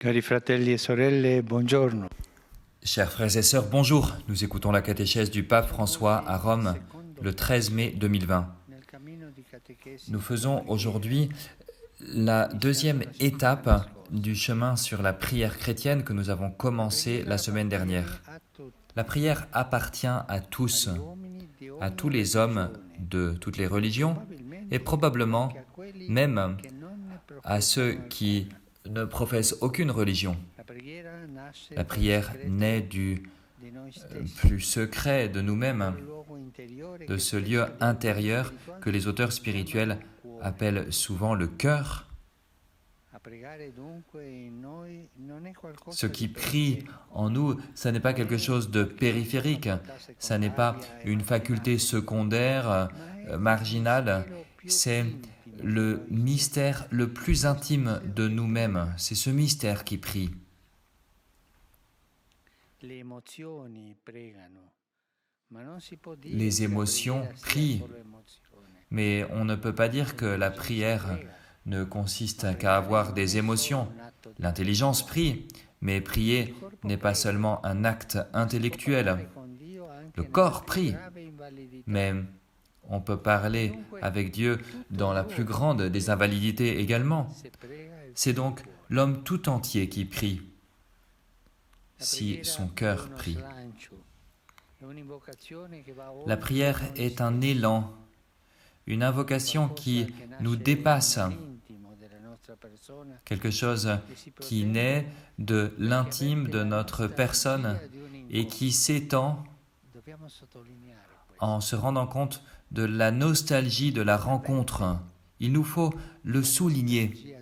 Cari fratelli e sorelle, buongiorno. Chers frères et sœurs, bonjour. Nous écoutons la catéchèse du pape François à Rome le 13 mai 2020. Nous faisons aujourd'hui la deuxième étape du chemin sur la prière chrétienne que nous avons commencé la semaine dernière. La prière appartient à tous les hommes de toutes les religions et probablement même à ceux qui ne professent aucune religion. La prière naît du plus secret de nous-mêmes, de ce lieu intérieur que les auteurs spirituels appellent souvent le cœur. Ce qui prie en nous, ça n'est pas quelque chose de périphérique, ça n'est pas une faculté secondaire, marginale, c'est le mystère le plus intime de nous-mêmes, c'est ce mystère qui prie. Les émotions prient, mais on ne peut pas dire que la prière ne consiste qu'à avoir des émotions. L'intelligence prie, mais prier n'est pas seulement un acte intellectuel. Le corps prie, mais on peut parler avec Dieu dans la plus grande des invalidités également. C'est donc l'homme tout entier qui prie, si son cœur prie. La prière est un élan, une invocation qui nous dépasse, quelque chose qui naît de l'intime de notre personne et qui s'étend en se rendant compte de la nostalgie de la rencontre. Il nous faut le souligner.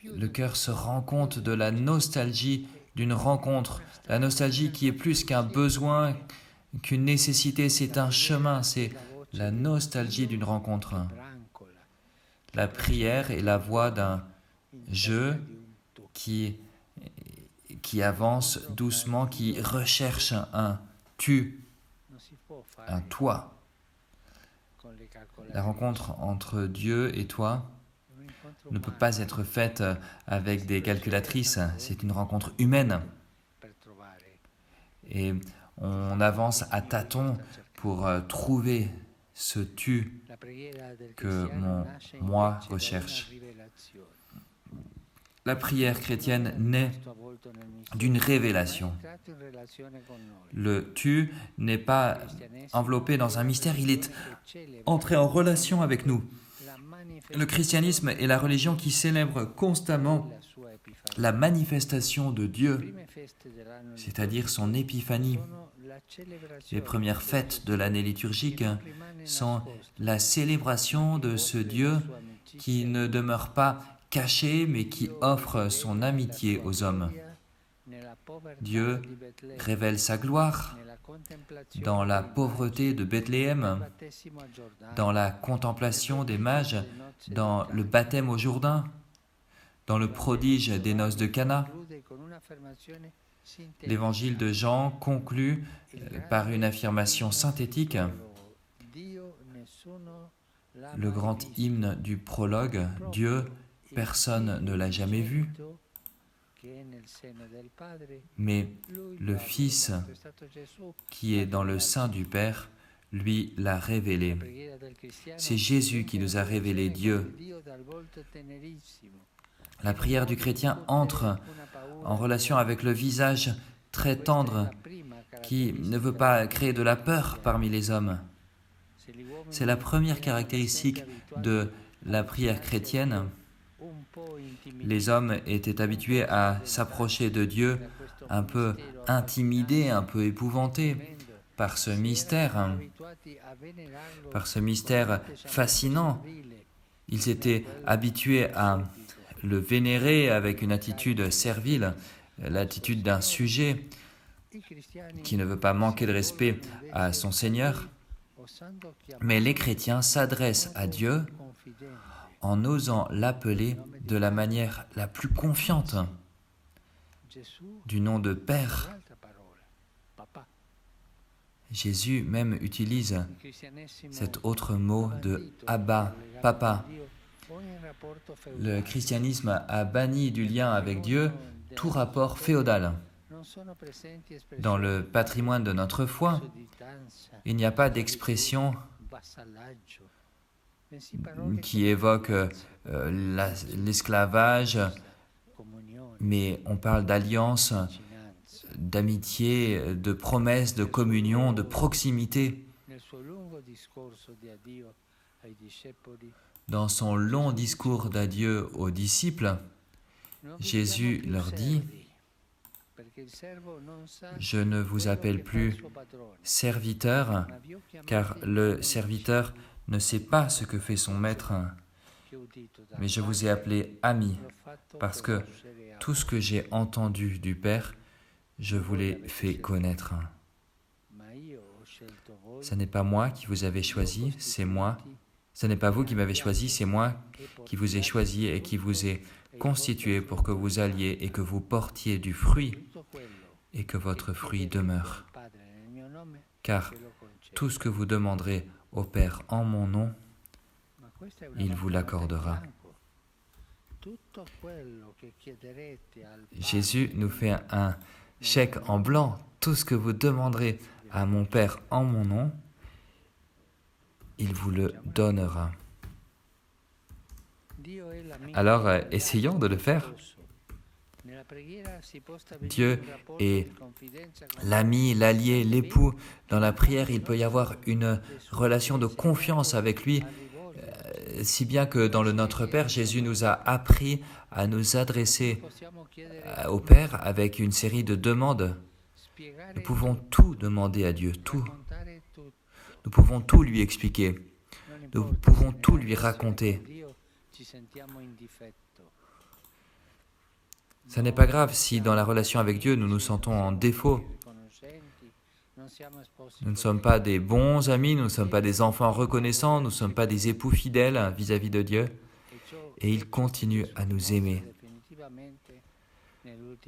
Le cœur se rend compte de la nostalgie d'une rencontre, la nostalgie qui est plus qu'un besoin, qu'une nécessité, c'est un chemin, c'est la nostalgie d'une rencontre. La prière est la voix d'un je qui avance doucement, qui recherche un tu, un toi. La rencontre entre Dieu et toi ne peut pas être faite avec des calculatrices, c'est une rencontre humaine. Et on avance à tâtons pour trouver ce tu que mon moi recherche. La prière chrétienne naît d'une révélation. Le tu n'est pas enveloppé dans un mystère, il est entré en relation avec nous. Le christianisme est la religion qui célèbre constamment la manifestation de Dieu, c'est-à-dire son épiphanie. Les premières fêtes de l'année liturgique sont la célébration de ce Dieu qui ne demeure pas caché, mais qui offre son amitié aux hommes. Dieu révèle sa gloire dans la pauvreté de Bethléem, dans la contemplation des mages, dans le baptême au Jourdain, dans le prodige des noces de Cana. L'évangile de Jean conclut par une affirmation synthétique. Le grand hymne du prologue, Dieu, personne ne l'a jamais vu, mais le Fils qui est dans le sein du Père, lui l'a révélé. C'est Jésus qui nous a révélé Dieu. La prière du chrétien entre en relation avec le visage très tendre qui ne veut pas créer de la peur parmi les hommes. C'est la première caractéristique de la prière chrétienne. Les hommes étaient habitués à s'approcher de Dieu un peu intimidés, un peu épouvantés par ce mystère fascinant. Ils étaient habitués à le vénérer avec une attitude servile, l'attitude d'un sujet qui ne veut pas manquer de respect à son Seigneur. Mais les chrétiens s'adressent à Dieu en osant l'appeler de la manière la plus confiante, du nom de Père. Jésus même utilise cet autre mot de Abba, Papa. Le christianisme a banni du lien avec Dieu tout rapport féodal. Dans le patrimoine de notre foi, il n'y a pas d'expression qui évoque l'esclavage, mais on parle d'alliance, d'amitié, de promesse, de communion, de proximité. Dans son long discours d'adieu aux disciples, Jésus leur dit « Je ne vous appelle plus serviteur, car le serviteur ne sait pas ce que fait son maître, mais je vous ai appelé ami, parce que tout ce que j'ai entendu du Père, je vous l'ai fait connaître. Ce n'est pas moi qui vous avais choisi, c'est moi. Ce n'est pas vous qui m'avez choisi, c'est moi qui vous ai choisi et qui vous ai constitué pour que vous alliez et que vous portiez du fruit et que votre fruit demeure. Car tout ce que vous demanderez au Père en mon nom, il vous l'accordera. » Jésus nous fait un chèque en blanc. Tout ce que vous demanderez à mon Père en mon nom, il vous le donnera. Alors, essayons de le faire. Dieu est l'ami, l'allié, l'époux. Dans la prière, il peut y avoir une relation de confiance avec lui, si bien que dans le Notre Père, Jésus nous a appris à nous adresser au Père avec une série de demandes. Nous pouvons tout demander à Dieu, tout. Nous pouvons tout lui expliquer. Nous pouvons tout lui raconter. Ce n'est pas grave si dans la relation avec Dieu, nous nous sentons en défaut. Nous ne sommes pas des bons amis, nous ne sommes pas des enfants reconnaissants, nous ne sommes pas des époux fidèles vis-à-vis de Dieu. Et il continue à nous aimer.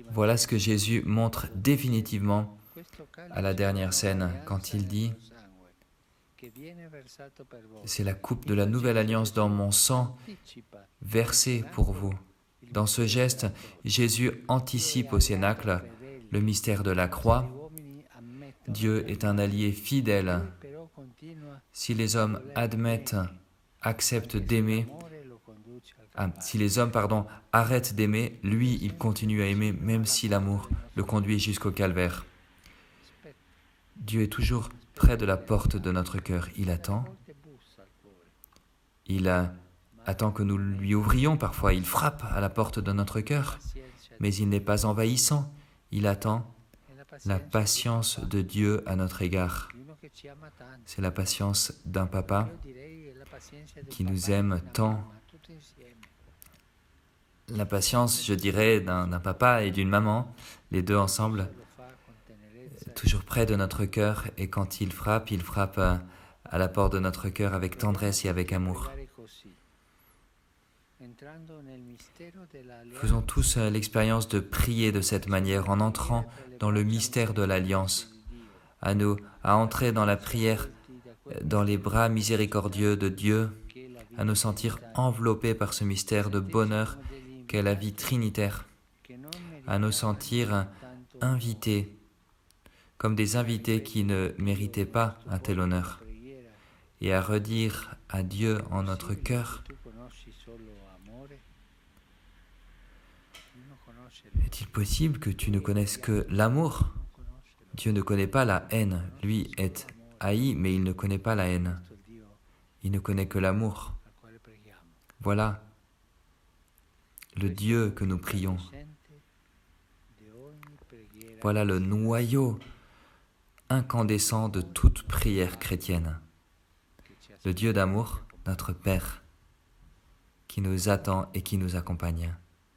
Voilà ce que Jésus montre définitivement à la dernière scène, quand il dit « C'est la coupe de la nouvelle alliance dans mon sang, versée pour vous. » Dans ce geste, Jésus anticipe au Cénacle le mystère de la croix. Dieu est un allié fidèle. Si les hommes acceptent d'aimer, si les hommes arrêtent d'aimer, lui, il continue à aimer, même si l'amour le conduit jusqu'au calvaire. Dieu est toujours près de la porte de notre cœur. Il attend. Il attend que nous lui ouvrions. Parfois, il frappe à la porte de notre cœur, mais il n'est pas envahissant. Il attend la patience de Dieu à notre égard. C'est la patience d'un papa qui nous aime tant. La patience, je dirais, d'un papa et d'une maman, les deux ensemble, toujours près de notre cœur, et quand il frappe à la porte de notre cœur avec tendresse et avec amour. Faisons tous l'expérience de prier de cette manière, en entrant dans le mystère de l'Alliance, à entrer dans la prière, dans les bras miséricordieux de Dieu, à nous sentir enveloppés par ce mystère de bonheur qu'est la vie trinitaire, à nous sentir invités, comme des invités qui ne méritaient pas un tel honneur, et à redire à Dieu en notre cœur: est-il possible que tu ne connaisses que l'amour? Dieu ne connaît pas la haine. Lui est haï, mais il ne connaît pas la haine. Il ne connaît que l'amour. Voilà le Dieu que nous prions. Voilà le noyau incandescent de toute prière chrétienne. Le Dieu d'amour, notre Père, qui nous attend et qui nous accompagne.